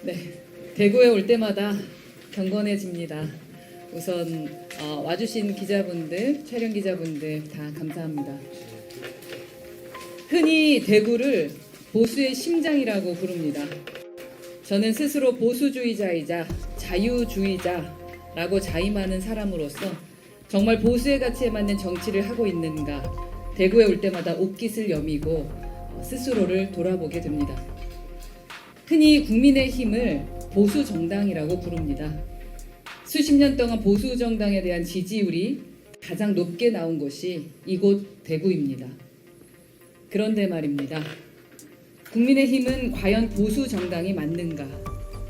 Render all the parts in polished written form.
네, 대구에 올 때마다 경건해집니다. 우선 와주신 기자분들, 촬영 기자분들 다 감사합니다. 흔히 대구를 보수의 심장이라고 부릅니다. 저는 스스로 보수주의자이자 자유주의자라고 자임하는 사람으로서 정말 보수의 가치에 맞는 정치를 하고 있는가 대구에 올 때마다 옷깃을 여미고 스스로를 돌아보게 됩니다. 흔히 국민의힘을 보수 정당이라고 부릅니다. 수십 년 동안 보수 정당에 대한 지지율이 가장 높게 나온 곳이 이곳 대구입니다. 그런데 말입니다. 국민의힘은 과연 보수 정당이 맞는가?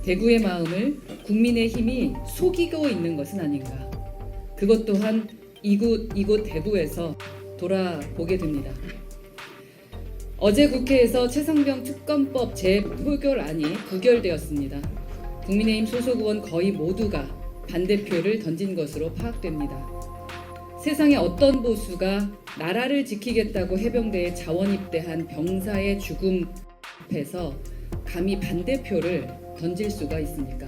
대구의 마음을 국민의힘이 속이고 있는 것은 아닌가? 그것 또한 이곳 대구에서 돌아보게 됩니다. 어제 국회에서 최성병 특검법 재표결안이 부결되었습니다. 국민의힘 소속 의원 거의 모두가 반대표를 던진 것으로 파악됩니다. 세상에 어떤 보수가 나라를 지키겠다고 해병대에 자원 입대한 병사의 죽음 앞에서 감히 반대표를 던질 수가 있습니까?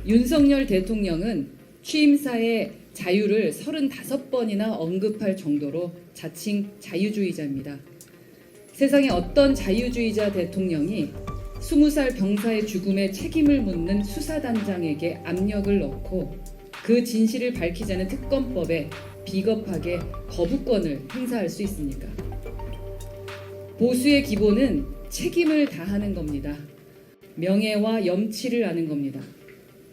윤석열 대통령은 취임사의 자유를 35번이나 언급할 정도로 자칭 자유주의자입니다. 세상에 어떤 자유주의자 대통령이 20살 병사의 죽음에 책임을 묻는 수사단장에게 압력을 넣고 그 진실을 밝히자는 특검법에 비겁하게 거부권을 행사할 수 있습니까? 보수의 기본은 책임을 다하는 겁니다. 명예와 염치를 아는 겁니다.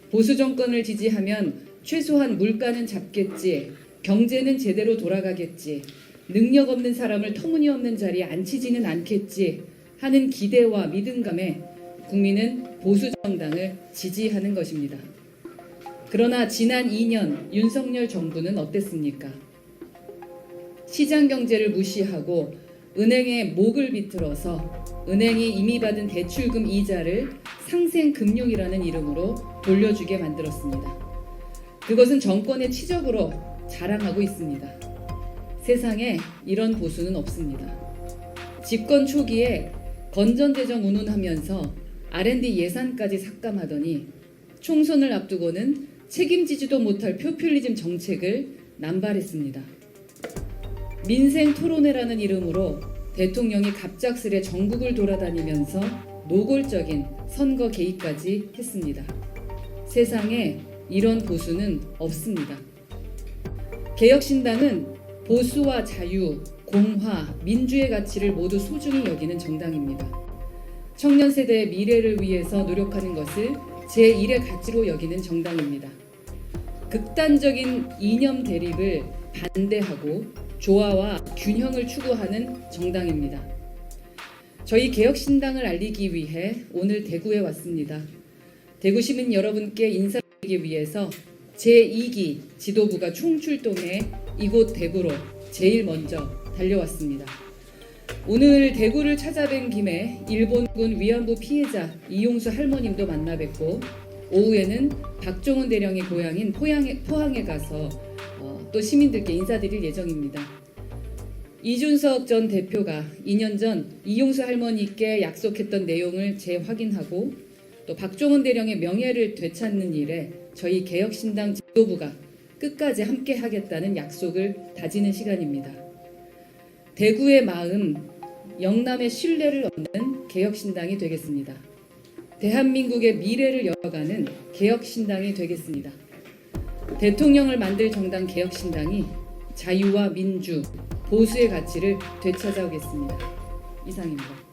보수 정권을 지지하면 최소한 물가는 잡겠지, 경제는 제대로 돌아가겠지, 능력 없는 사람을 터무니없는 자리에 앉히지는 않겠지 하는 기대와 믿음감에 국민은 보수 정당을 지지하는 것입니다. 그러나 지난 2년 윤석열 정부는 어땠습니까? 시장 경제를 무시하고 은행에 목을 비틀어서 은행이 이미 받은 대출금 이자를 상생금융이라는 이름으로 돌려주게 만들었습니다. 그것은 정권의 치적으로 자랑하고 있습니다. 세상에 이런 보수는 없습니다. 집권 초기에 건전재정 운운하면서 R&D 예산까지 삭감하더니 총선을 앞두고는 책임지지도 못할 포퓰리즘 정책을 남발했습니다. 민생 토론회라는 이름으로 대통령이 갑작스레 전국을 돌아다니면서 노골적인 선거 개입까지 했습니다. 세상에 이런 보수는 없습니다. 개혁신당은 보수와 자유, 공화, 민주의 가치를 모두 소중히 여기는 정당입니다. 청년 세대의 미래를 위해서 노력하는 것을 제1의 가치로 여기는 정당입니다. 극단적인 이념 대립을 반대하고 조화와 균형을 추구하는 정당입니다. 저희 개혁신당을 알리기 위해 오늘 대구에 왔습니다. 대구 시민 여러분께 인사드리기 위해서 제2기 지도부가 총출동해 이곳 대구로 제일 먼저 달려왔습니다. 오늘 대구를 찾아뵌 김에 일본군 위안부 피해자 이용수 할머님도 만나 뵙고 오후에는 박종훈 대령의 고향인 포항에 가서 또 시민들께 인사드릴 예정입니다. 이준석 전 대표가 2년 전 이용수 할머니께 약속했던 내용을 재확인하고 또 박종훈 대령의 명예를 되찾는 일에 저희 개혁신당 지도부가 끝까지 함께 하겠다는 약속을 다지는 시간입니다. 대구의 마음, 영남의 신뢰를 얻는 개혁신당이 되겠습니다. 대한민국의 미래를 열어가는 개혁신당이 되겠습니다. 대통령을 만들 정당 개혁신당이 자유와 민주, 보수의 가치를 되찾아오겠습니다. 이상입니다.